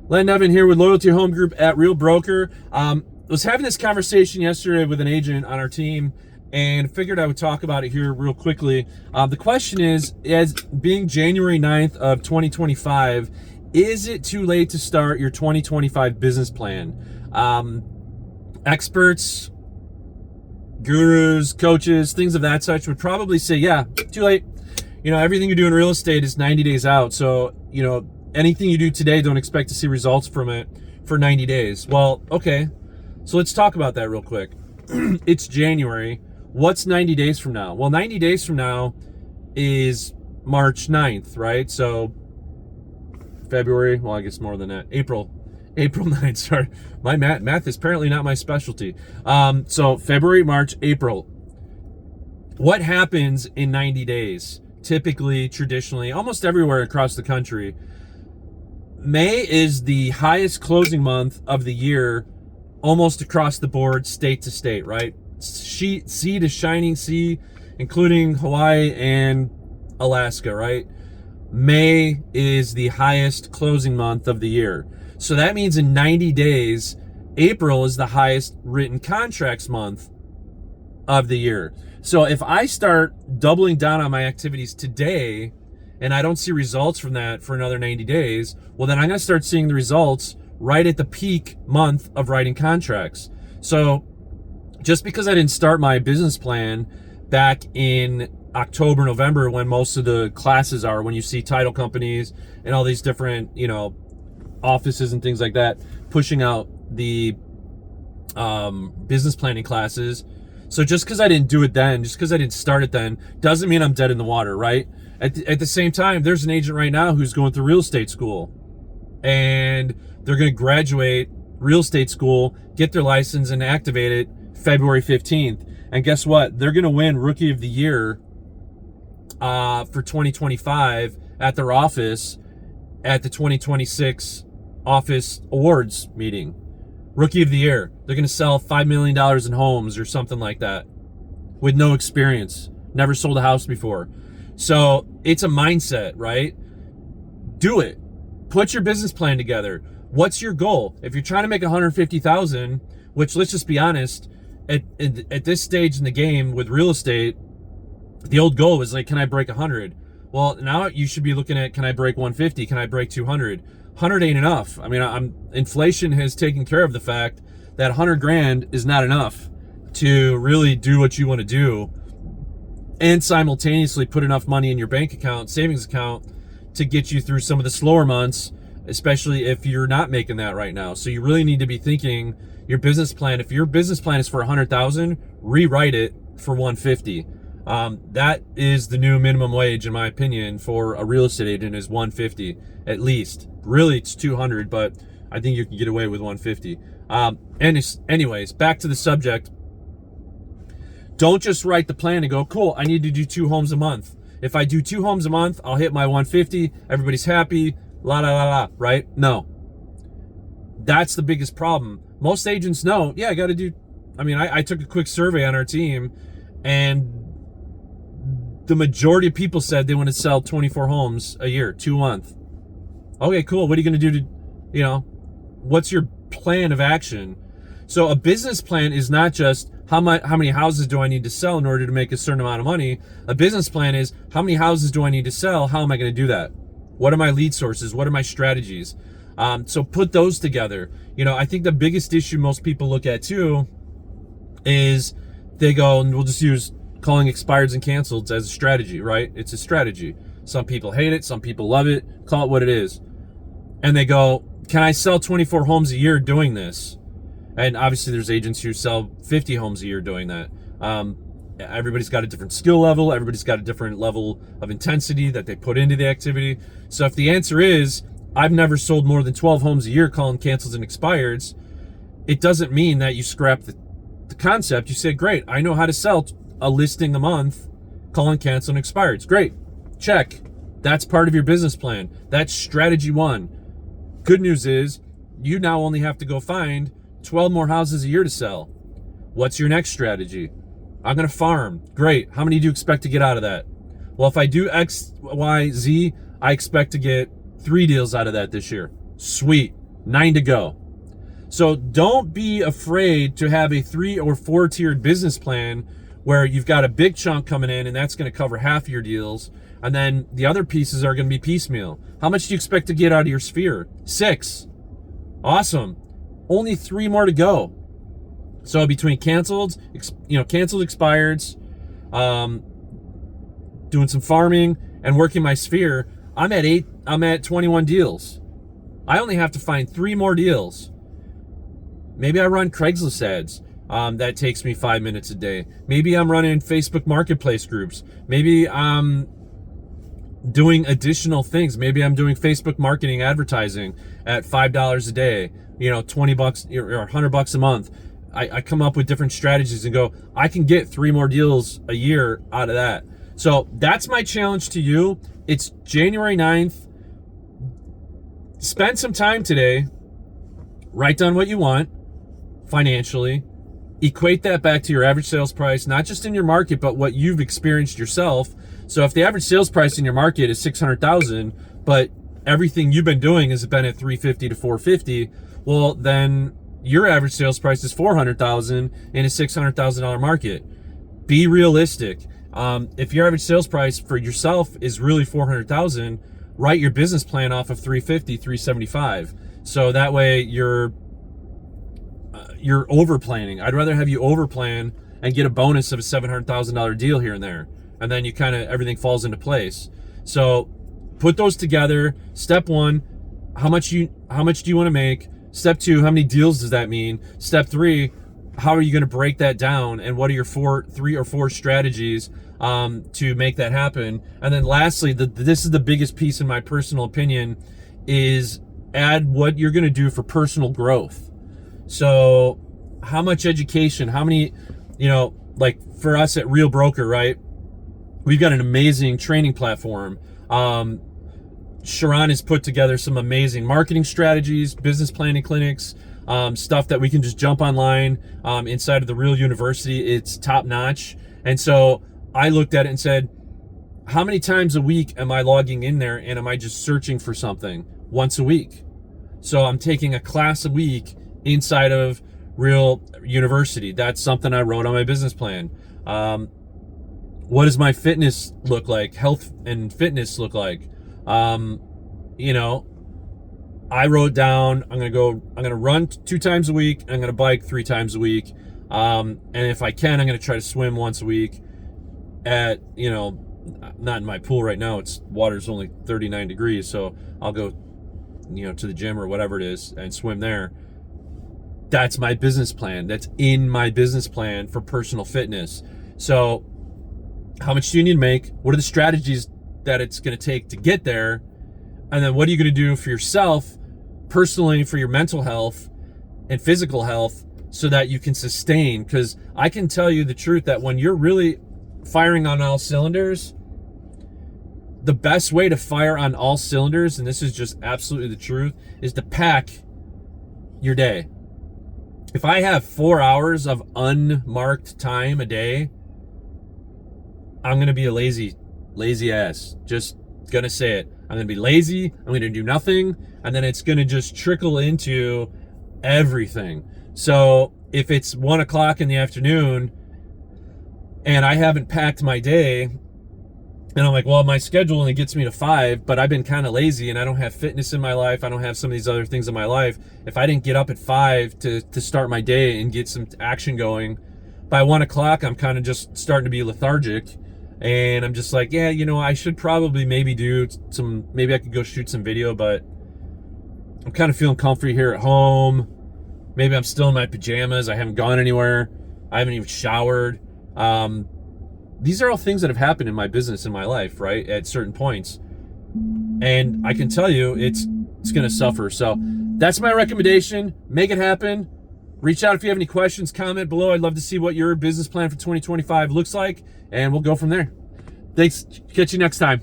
Len Nevin here with Loyalty Home Group at Real Broker. Was having this conversation yesterday with an agent on our team and figured I would talk about it here real quickly. The question is, as being January 9th of 2025, is it too late to start your 2025 business plan? Experts, gurus, coaches, things of that such would probably say, yeah, too late. Everything you do in real estate is 90 days out. So, anything you do today, don't expect to see results from it for 90 days. Well, okay. So let's talk about that real quick. It's January. What's 90 days from now? Well, 90 days from now is March 9th, right? So February, well, I guess more than that. April 9th, sorry. My math is apparently not my specialty. So February, March, April. What happens in 90 days? Typically, traditionally, almost everywhere across the country, May is the highest closing month of the year, almost across the board, state to state, right? Sea to shining sea, including Hawaii and Alaska, right? May is the highest closing month of the year. So that means in 90 days, April is the highest written contracts month of the year. So if I start doubling down on my activities today and I don't see results from that for another 90 days, well, then I'm going to start seeing the results right at the peak month of writing contracts. So just because I didn't start my business plan back in October, November, when most of the classes are, when you see title companies and all these different, offices and things like that, pushing out the business planning classes. So just because I didn't do it then, just because I didn't start it then, doesn't mean I'm dead in the water, right? At the same time, there's an agent right now who's going through real estate school, and they're going to graduate real estate school, get their license, and activate it February 15th. And guess what? They're going to win Rookie of the Year for 2025 at their office at the 2026 office awards meeting. Rookie of the Year. They're going to sell $5 million in homes or something like that with no experience, never sold a house before. So it's a mindset, right? Do it. Put your business plan together. What's your goal? If you're trying to make 150,000, which, let's just be honest, at this stage in the game with real estate, the old goal was like, can I break 100? Well, now you should be looking at, can I break 150? Can I break 200? 100 ain't enough. I mean, inflation has taken care of the fact that 100 grand is not enough to really do what you want to do and simultaneously put enough money in your bank account, savings account, to get you through some of the slower months, especially if you're not making that right now. So you really need to be thinking your business plan. If your business plan is for 100,000, rewrite it for 150. That is the new minimum wage, in my opinion, for a real estate agent, is 150 at least. Really, it's 200, but I think you can get away with 150. Anyways, back to the subject. Don't just write the plan and go, cool, I need to do 2 homes a month. If I do 2 homes a month, I'll hit my 150. Everybody's happy. La la la la. Right? No. That's the biggest problem. Most agents know, yeah, I got to do. I mean, I took a quick survey on our team, and the majority of people said they want to sell 24 homes a year, 2 a month. Okay, cool. What are you going to do to, what's your plan of action? So a business plan is not just how many houses do I need to sell in order to make a certain amount of money. A business plan is, how many houses do I need to sell? How am I going to do that? What are my lead sources? What are my strategies? So put those together. I think the biggest issue most people look at too is they go, and we'll just use calling expireds and canceleds as a strategy, right? It's a strategy. Some people hate it. Some people love it. Call it what it is. And they go, can I sell 24 homes a year doing this? And obviously there's agents who sell 50 homes a year doing that. Everybody's got a different skill level. Everybody's got a different level of intensity that they put into the activity. So if the answer is, I've never sold more than 12 homes a year calling cancels and expireds, it doesn't mean that you scrap the concept. You say, great, I know how to sell a listing a month calling cancel and expireds. Great. Check. That's part of your business plan. That's strategy 1. Good news is you now only have to go find 12 more houses a year to sell. What's your next strategy? I'm going to farm. Great. How many do you expect to get out of that? Well, if I do X, Y, Z, I expect to get 3 deals out of that this year. Sweet. 9 to go. So don't be afraid to have a 3 or 4 tiered business plan where you've got a big chunk coming in and that's going to cover half of your deals. And then the other pieces are going to be piecemeal. How much do you expect to get out of your sphere? 6. Awesome. Only 3 more to go. So between canceled, expireds, doing some farming and working my sphere, I'm at 21 deals. I only have to find 3 more deals. Maybe I run Craigslist ads. That takes me 5 minutes a day. Maybe I'm running Facebook Marketplace groups. Maybe I'm doing additional things. Maybe I'm doing Facebook marketing advertising at $5 a day, $20 or $100 a month. I come up with different strategies and go, I can get 3 more deals a year out of that. So that's my challenge to you. It's January 9th. Spend some time today. Write down what you want financially. Equate that back to your average sales price, not just in your market, but what you've experienced yourself. So if the average sales price in your market is $600,000, but everything you've been doing has been at $350 to $450, well, then your average sales price is $400,000 in a $600,000 market. Be realistic. If your average sales price for yourself is really $400,000, write your business plan off of $350, $375. So that way you're over planning. I'd rather have you over plan and get a bonus of a $700,000 deal here and there. And then everything falls into place. So put those together. Step 1, how much do you want to make? Step 2, how many deals does that mean? Step 3, how are you going to break that down? And what are your 3 or 4 strategies to make that happen? And then lastly, this is the biggest piece in my personal opinion, is add what you're going to do for personal growth. So how much education, how many, like for us at Real Broker, right? We've got an amazing training platform. Sharon has put together some amazing marketing strategies, business planning clinics, stuff that we can just jump online inside of the Real University. It's top notch. And so I looked at it and said, how many times a week am I logging in there and am I just searching for something? Once a week. So I'm taking a class a week inside of Real University. That's something I wrote on my business plan. What does my fitness look like? Health and fitness look like? I wrote down, I'm going to run 2 times a week. I'm going to bike 3 times a week. And if I can, I'm going to try to swim once a week at, not in my pool right now. Water's only 39 degrees. So I'll go, to the gym or whatever it is and swim there. That's my business plan. That's in my business plan for personal fitness. So how much do you need to make? What are the strategies that it's going to take to get there? And then what are you going to do for yourself personally, for your mental health and physical health, so that you can sustain? Because I can tell you the truth that when you're really firing on all cylinders, the best way to fire on all cylinders, and this is just absolutely the truth, is to pack your day. If I have 4 hours of unmarked time a day, I'm going to be a lazy ass. Just going to say it. I'm going to be lazy. I'm going to do nothing. And then it's going to just trickle into everything. So if it's 1 o'clock in the afternoon and I haven't packed my day, and I'm like, well, my schedule only gets me to 5, but I've been kind of lazy and I don't have fitness in my life. I don't have some of these other things in my life. If I didn't get up at 5 to start my day and get some action going, by 1 o'clock, I'm kind of just starting to be lethargic. And I'm just like, yeah, I should probably maybe I could go shoot some video, but I'm kind of feeling comfy here at home. Maybe I'm still in my pajamas. I haven't gone anywhere. I haven't even showered. These are all things that have happened in my business, in my life, right? At certain points. And I can tell you it's going to suffer. So that's my recommendation. Make it happen. Reach out if you have any questions, comment below. I'd love to see what your business plan for 2025 looks like, and we'll go from there. Thanks. Catch you next time.